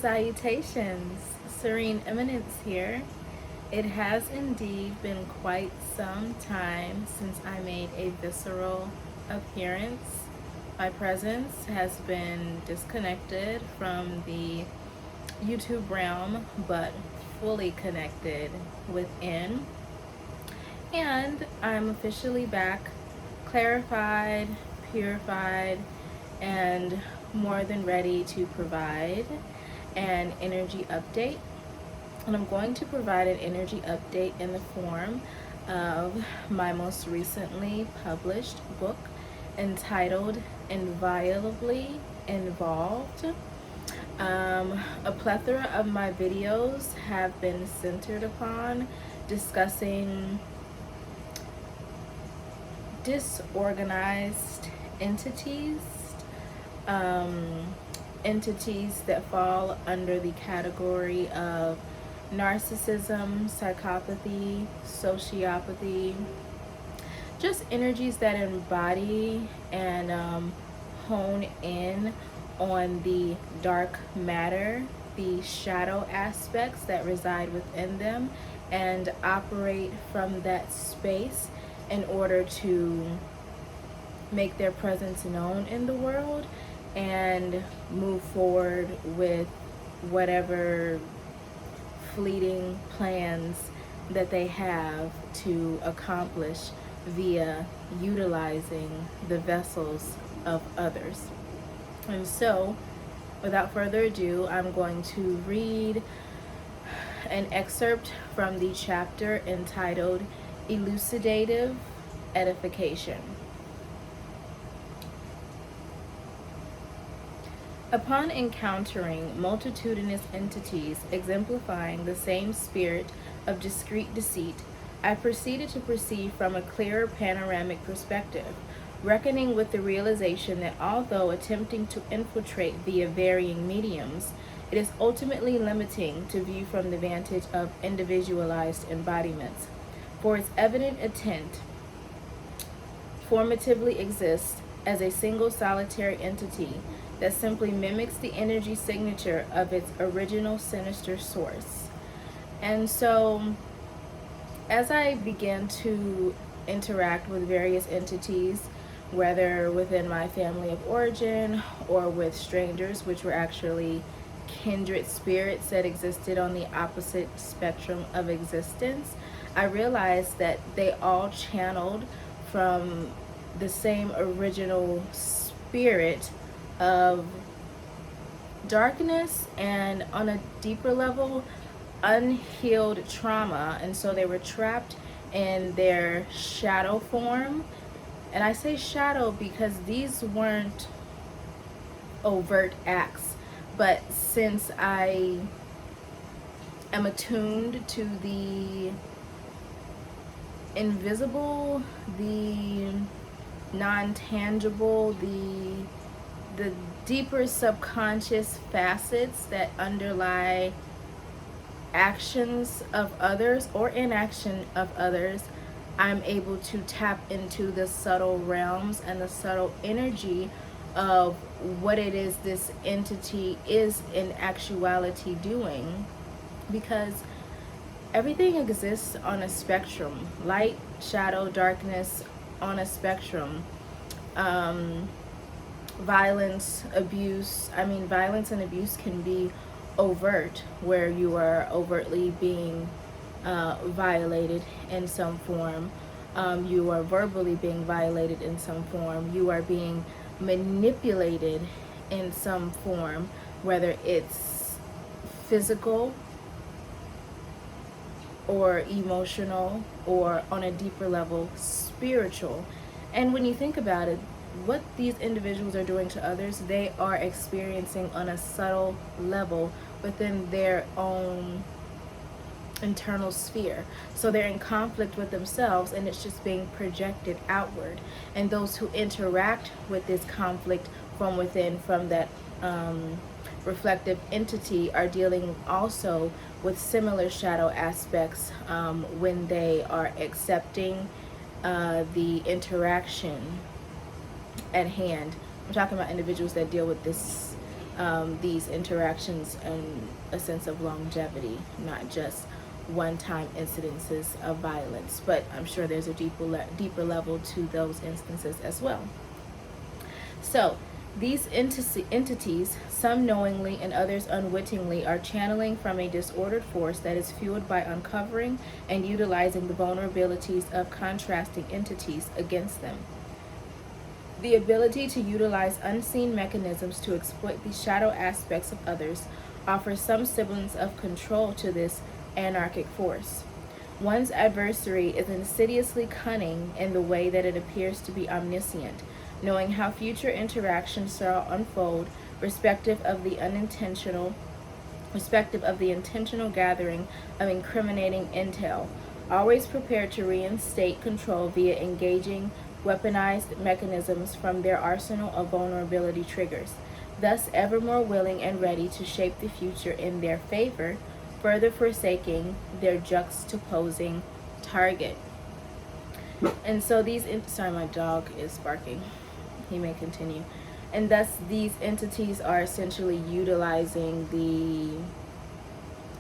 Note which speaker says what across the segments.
Speaker 1: Salutations, Serene Eminence here. It has indeed been quite some time since I made a visceral appearance. My presence has been disconnected from the YouTube realm, but fully connected within. And I'm officially back, clarified, purified, and more than ready to provide an energy update. And I'm going to provide an energy update in the form of my most recently published book entitled Inviolably Involved. A plethora of my videos have been centered upon discussing disorganized entities, entities that fall under the category of narcissism, psychopathy, sociopathy, just energies that embody and hone in on the dark matter, the shadow aspects that reside within them, and operate from that space in order to make their presence known in the world and move forward with whatever fleeting plans that they have to accomplish via utilizing the vessels of others. And so, without further ado, I'm going to read an excerpt from the chapter entitled Elucidative Edification. Upon encountering multitudinous entities exemplifying the same spirit of discreet deceit, I proceeded to perceive from a clearer panoramic perspective, reckoning with the realization that although attempting to infiltrate via varying mediums, it is ultimately limiting to view from the vantage of individualized embodiments, for its evident intent formatively exists as a single solitary entity that simply mimics the energy signature of its original sinister source. And so, as I began to interact with various entities, whether within my family of origin or with strangers, which were actually kindred spirits that existed on the opposite spectrum of existence, I realized that they all channeled from the same original spirit of darkness and, on a deeper level, unhealed trauma. And so they were trapped in their shadow form. And I say shadow because these weren't overt acts, but since I am attuned to the invisible, the non-tangible, the deeper subconscious facets that underlie actions of others or inaction of others, I'm able to tap into the subtle realms and the subtle energy of what it is this entity is in actuality doing, because everything exists on a spectrum, light, shadow, darkness, on a spectrum. Violence and abuse can be overt, where you are overtly being violated in some form. You are verbally being violated in some form. You are being manipulated in some form, whether it's physical or emotional, or on a deeper level, spiritual. And when you think about it, what these individuals are doing to others, they are experiencing on a subtle level within their own internal sphere. So they're in conflict with themselves, and it's just being projected outward. And those who interact with this conflict from within, from that reflective entity, are dealing also with similar shadow aspects when they are accepting the interaction at hand. I'm talking about individuals that deal with this these interactions and a sense of longevity, not just one-time incidences of violence. But I'm sure there's a deeper level to those instances as well. So these entities, some knowingly and others unwittingly, are channeling from a disordered force that is fueled by uncovering and utilizing the vulnerabilities of contrasting entities against them. The ability to utilize unseen mechanisms to exploit the shadow aspects of others offers some semblance of control to this anarchic force. One's adversary is insidiously cunning in the way that it appears to be omniscient, knowing how future interactions shall unfold, respective of the intentional gathering of incriminating intel, always prepared to reinstate control via engaging weaponized mechanisms from their arsenal of vulnerability triggers, thus ever more willing and ready to shape the future in their favor, further forsaking their juxtaposing target. And so sorry, my dog is barking. He may continue. And thus these entities are essentially utilizing the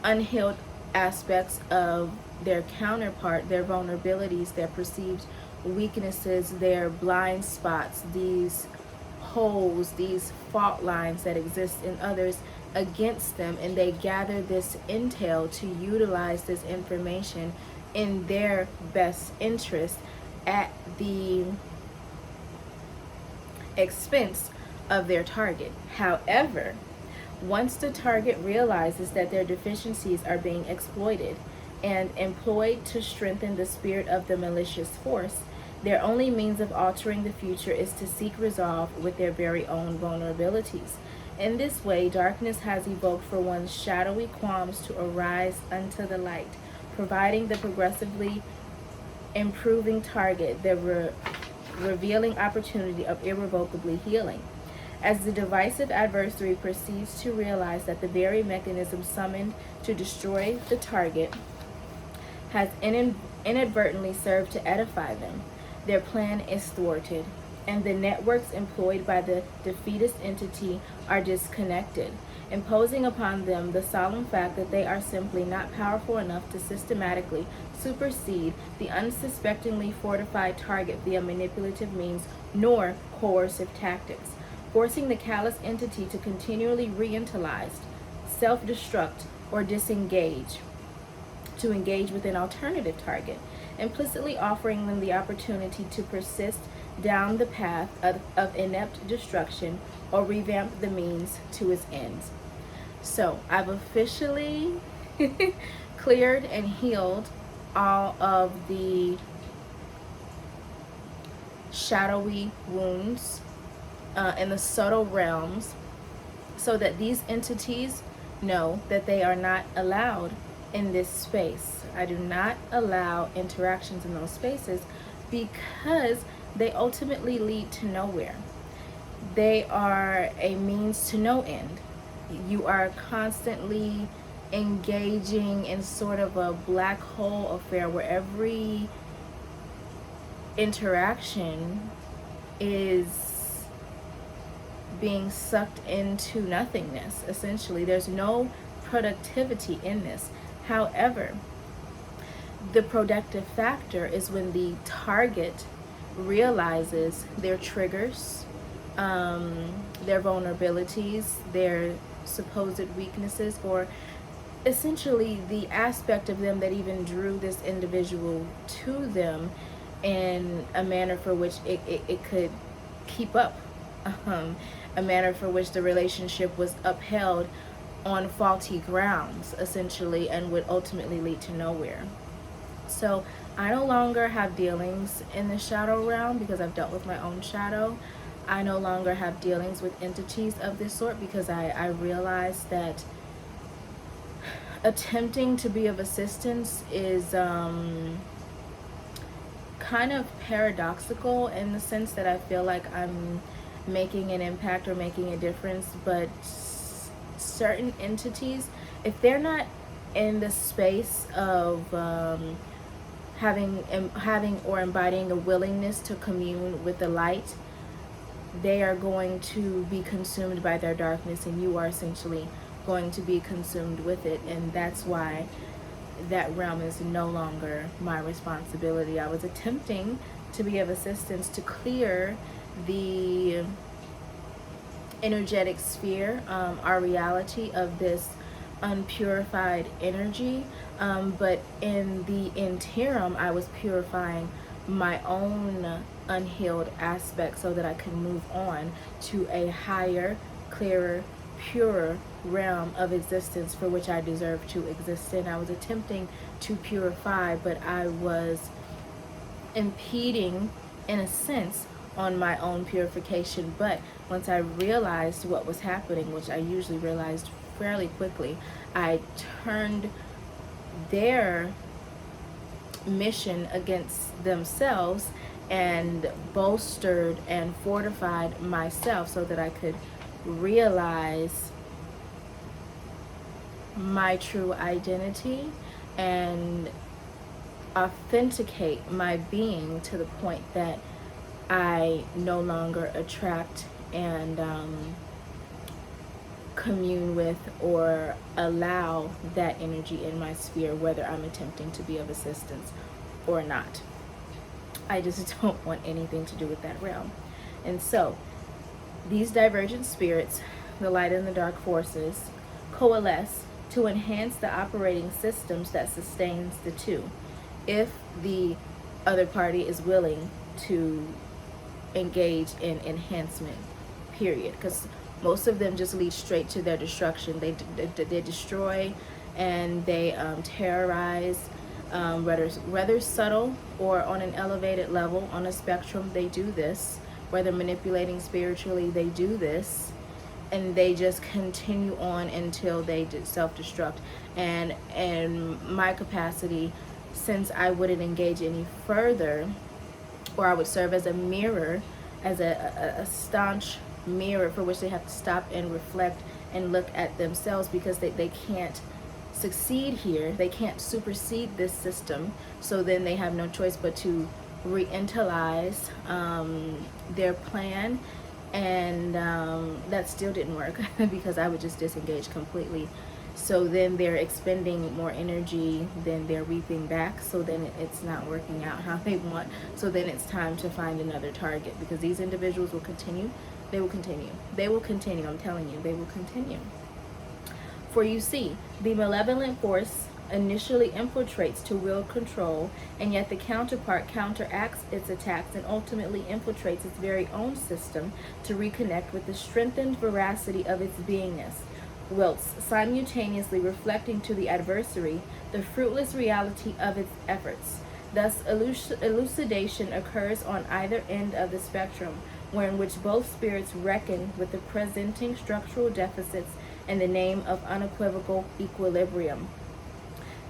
Speaker 1: unhealed aspects of their counterpart, their vulnerabilities, their perceived weaknesses, their blind spots, these holes, these fault lines that exist in others against them, and they gather this intel to utilize this information in their best interest at the expense of their target. However, once the target realizes that their deficiencies are being exploited and employed to strengthen the spirit of the malicious force, their only means of altering the future is to seek resolve with their very own vulnerabilities. In this way, darkness has evoked for one's shadowy qualms to arise unto the light, providing the progressively improving target the revealing opportunity of irrevocably healing. As the divisive adversary proceeds to realize that the very mechanism summoned to destroy the target has inadvertently served to edify them, their plan is thwarted, and the networks employed by the defeatist entity are disconnected, imposing upon them the solemn fact that they are simply not powerful enough to systematically supersede the unsuspectingly fortified target via manipulative means nor coercive tactics, forcing the callous entity to continually re-intellize, self-destruct, or disengage, to engage with an alternative target, implicitly offering them the opportunity to persist down the path of inept destruction or revamp the means to its ends. So I've officially cleared and healed all of the shadowy wounds in the subtle realms, so that these entities know that they are not allowed in this space. I do not allow interactions in those spaces because they ultimately lead to nowhere. They are a means to no end. You are constantly engaging in sort of a black hole affair where every interaction is being sucked into nothingness, essentially. There's no productivity in this. However, the productive factor is when the target realizes their triggers, their vulnerabilities, their supposed weaknesses, or essentially the aspect of them that even drew this individual to them in a manner for which it could keep up, a manner for which the relationship was upheld on faulty grounds, essentially, and would ultimately lead to nowhere. So I no longer have dealings in the shadow realm because I've dealt with my own shadow. I no longer have dealings with entities of this sort because I realize that attempting to be of assistance is kind of paradoxical, in the sense that I feel like I'm making an impact or making a difference, but certain entities, if they're not in the space of having or embodying a willingness to commune with the light, they are going to be consumed by their darkness, and you are essentially going to be consumed with it. And that's why that realm is no longer my responsibility. I was attempting to be of assistance to clear the energetic sphere, our reality of this unpurified energy, but in the interim I was purifying my own unhealed aspect so that I could move on to a higher, clearer, purer realm of existence for which I deserve to exist in. I was attempting to purify, but I was impeding, in a sense, on my own purification. But once I realized what was happening, which I usually realized fairly quickly, I turned their mission against themselves and bolstered and fortified myself so that I could realize my true identity and authenticate my being to the point that I no longer attract and commune with or allow that energy in my sphere, whether I'm attempting to be of assistance or not. I just don't want anything to do with that realm. And so these divergent spirits, the light and the dark forces, coalesce to enhance the operating systems that sustains the two, if the other party is willing to engage in enhancement, period. Because most of them just lead straight to their destruction. They destroy and they terrorize, whether subtle or on an elevated level on a spectrum. They do this. Whether manipulating spiritually, they do this, and they just continue on until they self-destruct. And in my capacity, since I wouldn't engage any further, or I would serve as a mirror, as a staunch mirror for which they have to stop and reflect and look at themselves, because they can't succeed here. They can't supersede this system. So then they have no choice but to re-intellize their plan. And that still didn't work because I would just disengage completely. So then they're expending more energy than they're reaping back. So then it's not working out how they want. So then it's time to find another target, because these individuals will continue. They will continue. They will continue. I'm telling you, they will continue. For you see, the malevolent force initially infiltrates to wield control, and yet the counterpart counteracts its attacks and ultimately infiltrates its very own system to reconnect with the strengthened veracity of its beingness, whilst simultaneously reflecting to the adversary the fruitless reality of its efforts. Thus, elucidation occurs on either end of the spectrum, wherein which both spirits reckon with the presenting structural deficits in the name of unequivocal equilibrium,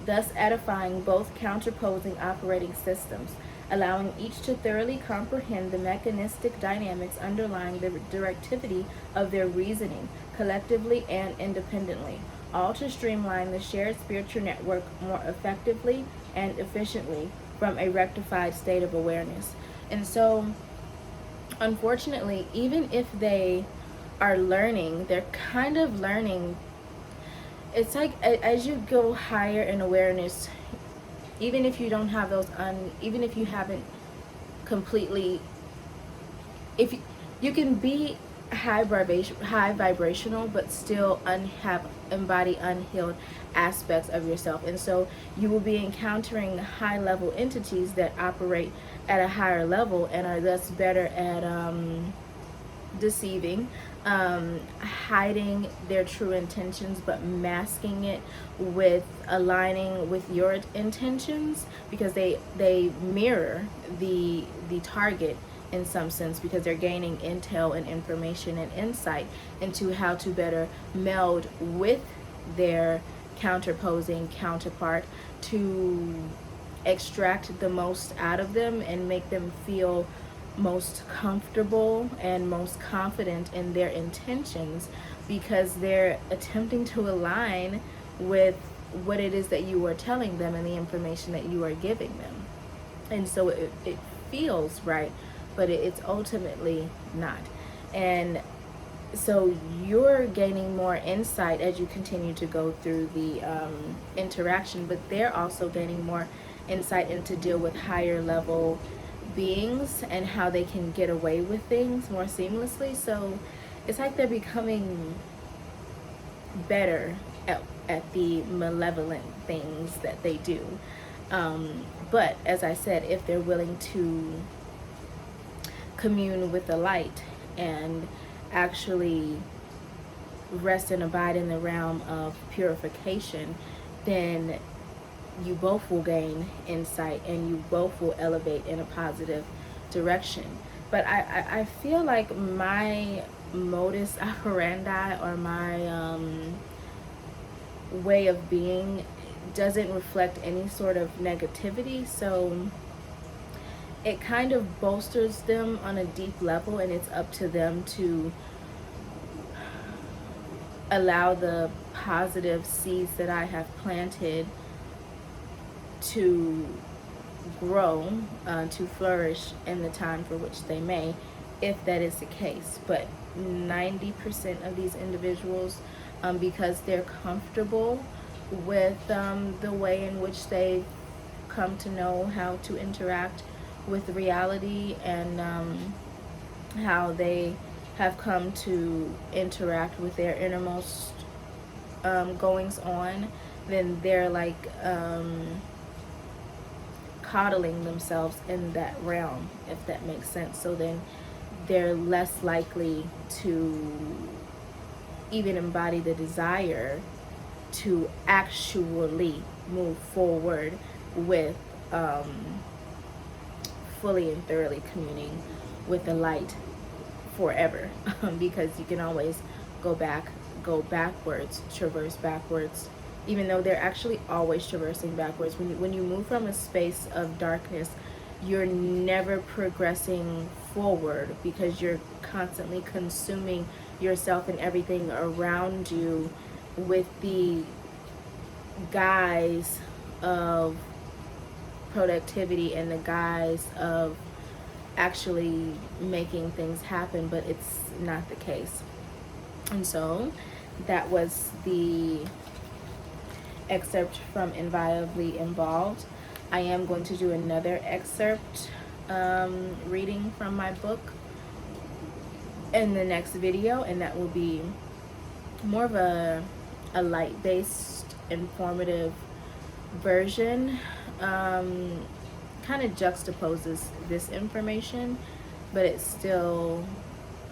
Speaker 1: thus edifying both counterposing operating systems, allowing each to thoroughly comprehend the mechanistic dynamics underlying the directivity of their reasoning, collectively and independently, all to streamline the shared spiritual network more effectively and efficiently from a rectified state of awareness. And so, unfortunately, even if they are learning, they're kind of learning. It's like as you go higher in awareness, even if you don't have those even if you haven't completely, if you can be high vibrational, but still embody unhealed aspects of yourself. And so you will be encountering high level entities that operate at a higher level and are thus better at deceiving, hiding their true intentions, but masking it with aligning with your intentions, because they mirror the target in some sense, because they're gaining intel and information and insight into how to better meld with their counterposing counterpart to extract the most out of them and make them feel most comfortable and most confident in their intentions, because they're attempting to align with what it is that you are telling them and the information that you are giving them. And so it feels right, but it's ultimately not. And so you're gaining more insight as you continue to go through the interaction, but they're also gaining more insight into deal with higher level beings and how they can get away with things more seamlessly. So it's like they're becoming better at the malevolent things that they do. But as I said, if they're willing to commune with the light and actually rest and abide in the realm of purification, then you both will gain insight and you both will elevate in a positive direction. But I feel like my modus operandi, or my way of being, doesn't reflect any sort of negativity. So it kind of bolsters them on a deep level, and it's up to them to allow the positive seeds that I have planted to grow, to flourish in the time for which they may, if that is the case. But 90% of these individuals, because they're comfortable with the way in which they come to know how to interact with reality, and how they have come to interact with their innermost goings on, then they're like coddling themselves in that realm, if that makes sense. So then they're less likely to even embody the desire to actually move forward with fully and thoroughly communing with the light forever. Because you can always go backwards, traverse backwards, even though they're actually always traversing backwards. When you move from a space of darkness, you're never progressing forward, because you're constantly consuming yourself and everything around you with the guise of productivity and the guise of actually making things happen, but it's not the case. And so that was the excerpt from Inviolably Involved. I am going to do another excerpt reading from my book in the next video, and that will be more of a light-based, informative version. Kind of juxtaposes this information, but it still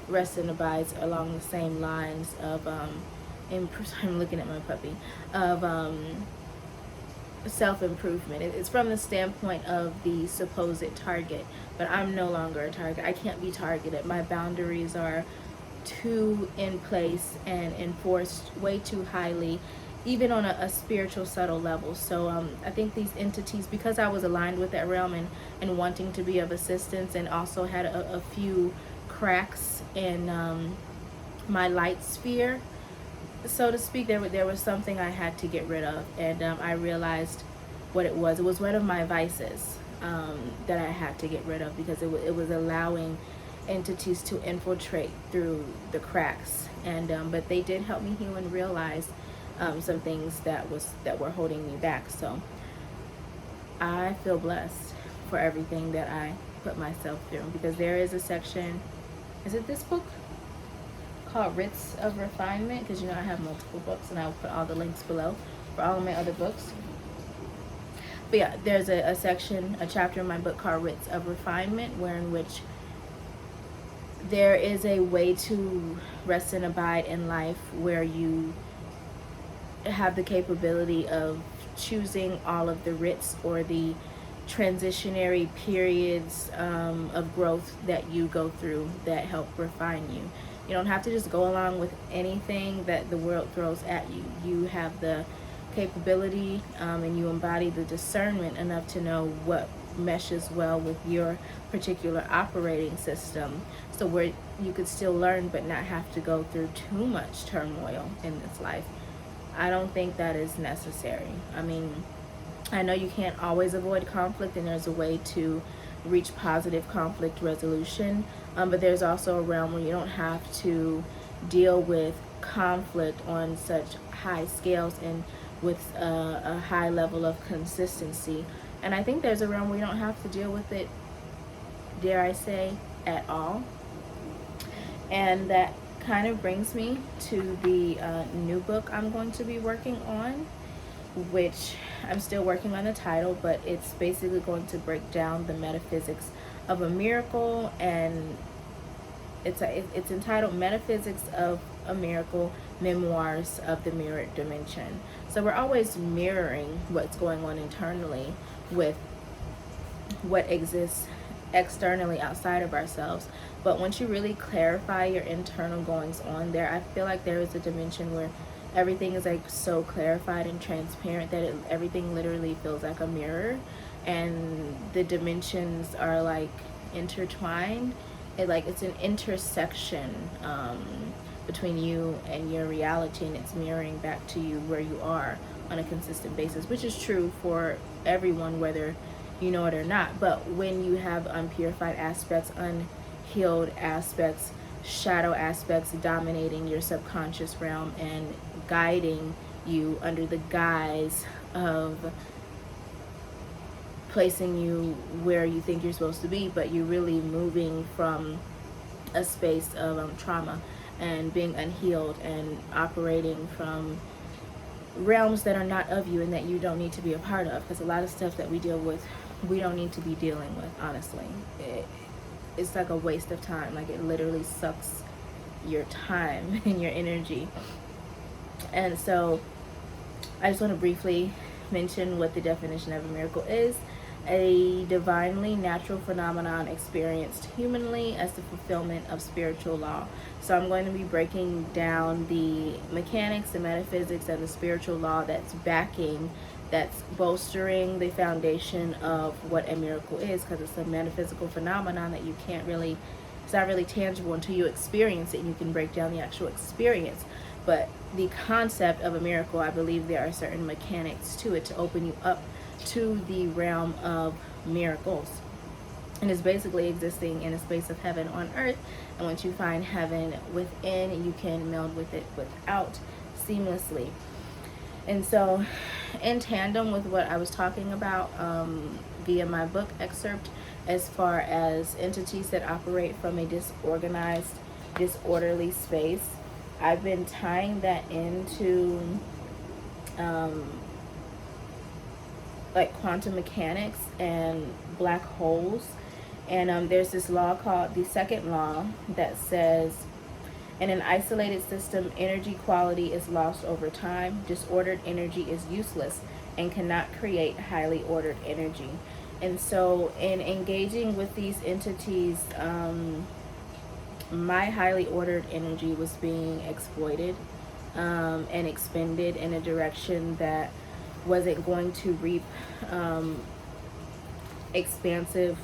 Speaker 1: rests and abides along the same lines of I'm looking at my puppy, of self-improvement. It's from the standpoint of the supposed target, but I'm no longer a target. I can't be targeted. My boundaries are too in place and enforced way too highly, even on a spiritual subtle level. So I think these entities, because I was aligned with that realm and wanting to be of assistance, and also had a few cracks in my light sphere, so to speak, there was something I had to get rid of. And I realized what it was. It was one of my vices that I had to get rid of, because it was allowing entities to infiltrate through the cracks. And but they did help me heal and realize some things that were holding me back. So I feel blessed for everything that I put myself through, because there is a section, is it this book, called Writs of Refinement? Because I have multiple books, and I'll put all the links below for all of my other books. But yeah, there's a section, a chapter in my book called Writs of Refinement, in which there is a way to rest and abide in life where you have the capability of choosing all of the writs, or the transitionary periods of growth that you go through that help refine you. You don't have to just go along with anything that the world throws at you. You have the capability and you embody the discernment enough to know what meshes well with your particular operating system, so where you could still learn but not have to go through too much turmoil in this life. I don't think that is necessary. I mean, I know you can't always avoid conflict, and there's a way to reach positive conflict resolution, but there's also a realm where you don't have to deal with conflict on such high scales and with a high level of consistency. And I think there's a realm where you don't have to deal with it, dare I say, at all. And that kind of brings me to the new book I'm going to be working on, which I'm still working on the title, but it's basically going to break down the metaphysics of a miracle, and it's entitled Metaphysics of a Miracle, Memoirs of the Mirrored Dimension. So we're always mirroring what's going on internally with what exists externally outside of ourselves. But once you really clarify your internal goings on there, I feel like there is a dimension where everything is like so clarified and transparent that everything literally feels like a mirror, and the dimensions are like intertwined. It's an intersection between you and your reality, and it's mirroring back to you where you are on a consistent basis, which is true for everyone, whether you know it or not. But when you have unpurified aspects, unhealed aspects, shadow aspects dominating your subconscious realm and guiding you under the guise of placing you where you think you're supposed to be, but you're really moving from a space of trauma and being unhealed and operating from realms that are not of you and that you don't need to be a part of, because a lot of stuff that we deal with, we don't need to be dealing with, honestly. It's like a waste of time. Like, it literally sucks your time and your energy. And so I just want to briefly mention what the definition of a miracle is: a divinely natural phenomenon experienced humanly as the fulfillment of spiritual law. So I'm going to be breaking down the mechanics, the metaphysics, and the spiritual law that's bolstering the foundation of what a miracle is, because it's a metaphysical phenomenon that it's not really tangible until you experience it, and you can break down the actual experience. But the concept of a miracle, I believe there are certain mechanics to it to open you up to the realm of miracles. And it's basically existing in a space of heaven on earth. And once you find heaven within, you can meld with it without seamlessly. And so, in tandem with what I was talking about via my book excerpt, as far as entities that operate from a disorganized, disorderly space, I've been tying that into like quantum mechanics and black holes. And there's this law called the second law that says, in an isolated system, energy quality is lost over time. Disordered energy is useless and cannot create highly ordered energy. And so in engaging with these entities, my highly ordered energy was being exploited and expended in a direction that wasn't going to reap expansive,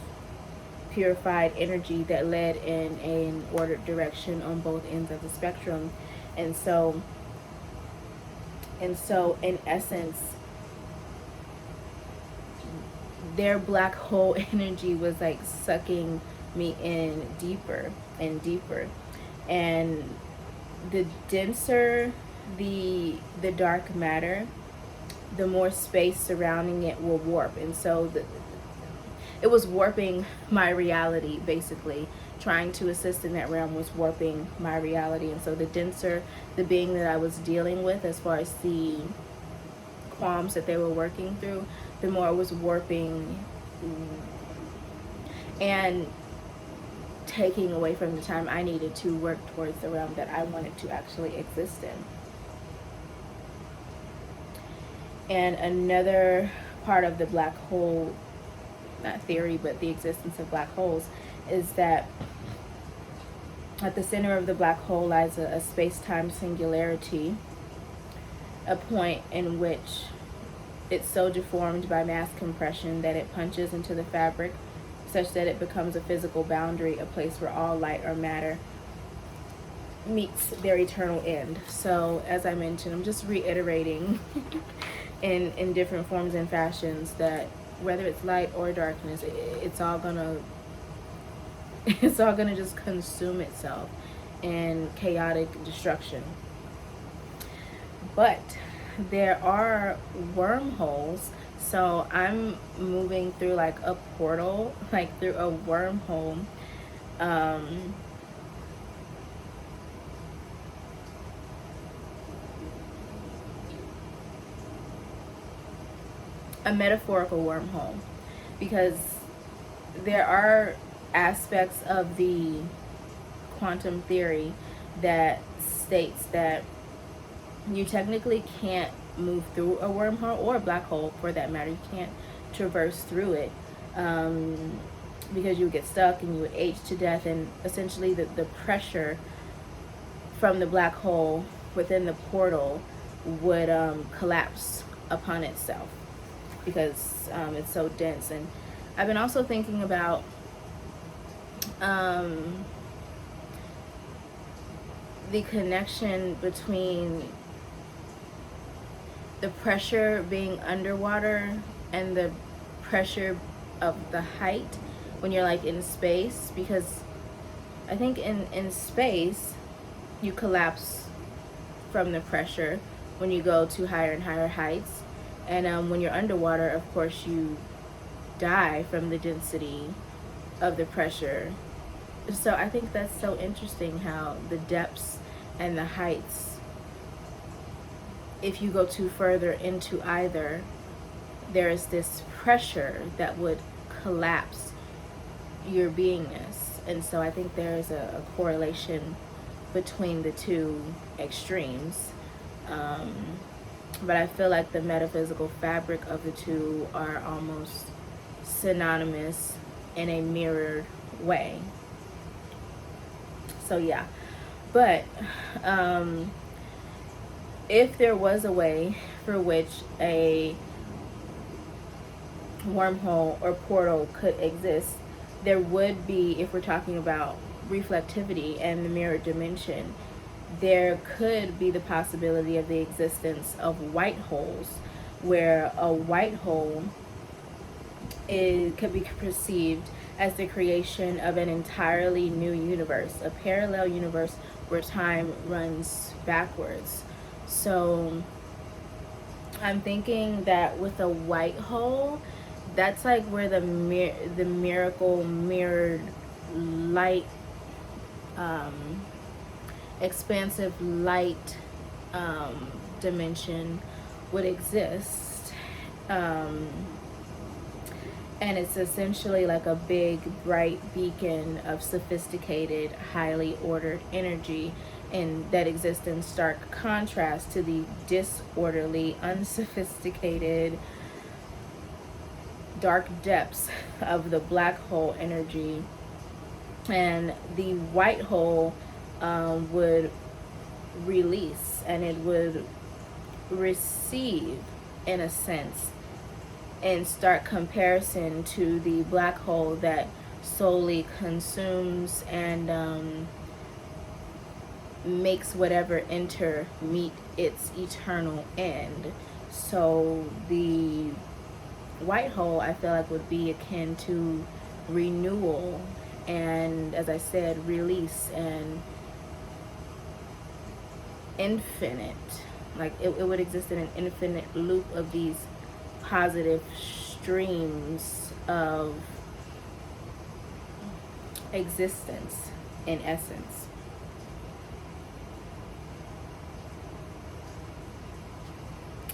Speaker 1: purified energy that led in an ordered direction on both ends of the spectrum. And so in essence, their black hole energy was like sucking me in deeper and deeper. And the denser the dark matter, the more space surrounding it will warp. And so it was warping my reality, basically. Trying to assist in that realm was warping my reality. And so the denser the being that I was dealing with, as far as the qualms that they were working through, the more it was warping and taking away from the time I needed to work towards the realm that I wanted to actually exist in. And another part of the black hole, not theory, but the existence of black holes, is that at the center of the black hole lies a space-time singularity, a point in which it's so deformed by mass compression that it punches into the fabric such that it becomes a physical boundary, a place where all light or matter meets their eternal end. So as I mentioned, I'm just reiterating in different forms and fashions that whether it's light or darkness, it's all gonna it's all going to just consume itself in chaotic destruction. But there are wormholes. So I'm moving through like a portal, like through a wormhole. A metaphorical wormhole, because there are aspects of the quantum theory that states that you technically can't move through a wormhole or a black hole for that matter. You can't traverse through it, because you would get stuck and you would age to death, and essentially the pressure from the black hole within the portal would collapse upon itself, because it's so dense. And I've been also thinking about the connection between the pressure being underwater and the pressure of the height when you're like in space, because I think in space you collapse from the pressure when you go to higher and higher heights, and when you're underwater, of course, you die from the density of the pressure. So I think that's so interesting how the depths and the heights, if you go too further into either, there is this pressure that would collapse your beingness. And so I think there is a correlation between the two extremes. But I feel like the metaphysical fabric of the two are almost synonymous in a mirrored way. So yeah, but if there was a way for which a wormhole or portal could exist, there would be, if we're talking about reflectivity and the mirror dimension, there could be the possibility of the existence of white holes, where a white hole could be perceived as the creation of an entirely new universe, a parallel universe where time runs backwards. So I'm thinking that with a white hole, that's like where the miracle mirrored light, expansive light dimension would exist. And it's essentially like a big bright beacon of sophisticated, highly ordered energy, and that exists in stark contrast to the disorderly, unsophisticated, dark depths of the black hole energy. And the white hole would release, and it would receive, in a sense, in stark comparison to the black hole that solely consumes and makes whatever enter meet its eternal end. So the white hole, I feel like, would be akin to renewal and, as I said, release and infinite. Like it would exist in an infinite loop of these positive streams of existence, in essence.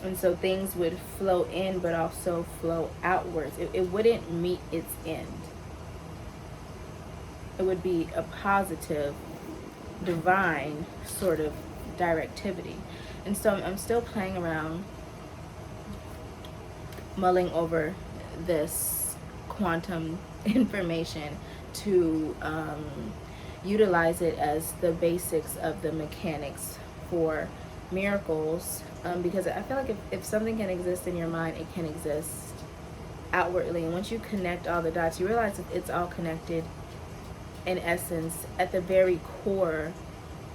Speaker 1: And so things would flow in but also flow outwards. It wouldn't meet its end. It would be a positive, divine sort of directivity. And so I'm still playing around, mulling over this quantum information to utilize it as the basics of the mechanics for miracles, because I feel like if something can exist in your mind, it can exist outwardly. And once you connect all the dots, you realize that it's all connected. In essence, at the very core,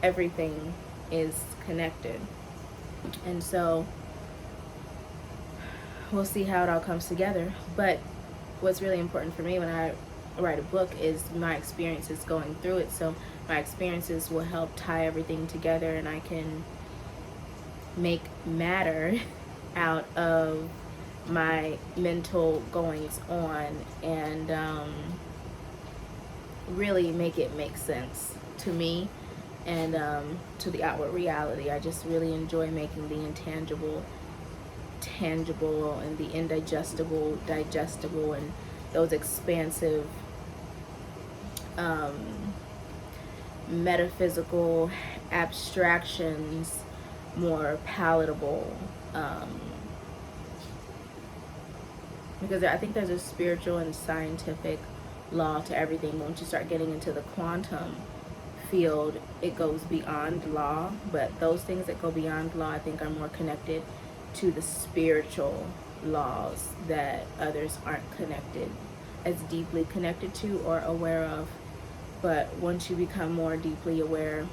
Speaker 1: everything is connected. And so we'll see how it all comes together. But what's really important for me when I write a book is my experiences going through it. So my experiences will help tie everything together, and I can make matter out of my mental goings on, and really make it make sense to me and to the outward reality. I just really enjoy making the intangible tangible, and the indigestible digestible, and those expansive metaphysical abstractions more palatable, because I think there's a spiritual and scientific law to everything. Once you start getting into the quantum field, it goes beyond law, but those things that go beyond law, I think, are more connected to the spiritual laws that others aren't connected, as deeply connected to or aware of. But once you become more deeply aware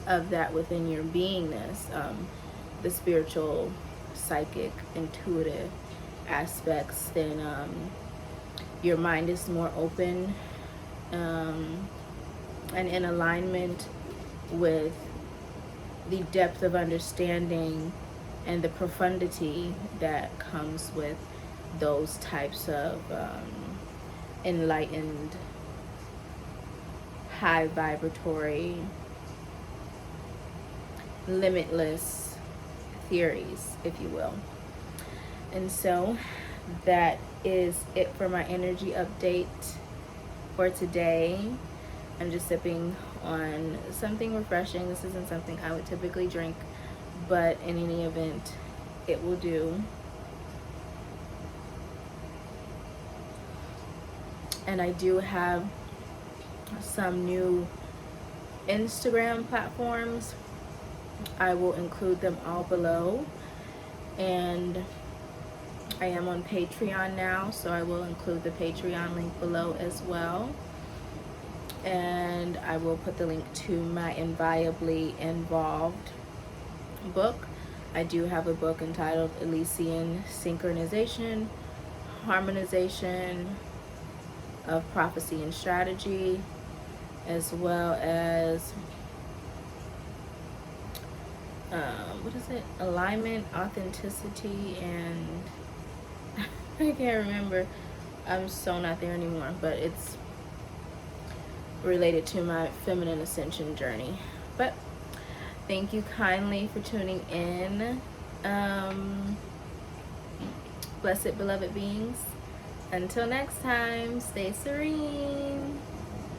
Speaker 1: of that within your beingness, the spiritual, psychic, intuitive aspects, then your mind is more open and in alignment with the depth of understanding and the profundity that comes with those types of enlightened, high vibratory, limitless theories, if you will. And so that is it for my energy update for today. I'm just sipping on something refreshing. This isn't something I would typically drink, but in any event, it will do. And I do have some new Instagram platforms. I will include them all below. And I am on Patreon now, so I will include the Patreon link below as well. And I will put the link to my Inviolably Involved book. I do have a book entitled Elysian, Synchronization, Harmonization of Prophecy and Strategy, as well as what is it? Alignment, Authenticity, and I can't remember. I'm so not there anymore, but it's related to my feminine ascension journey. But thank you kindly for tuning in. Blessed beloved beings. Until next time, stay serene.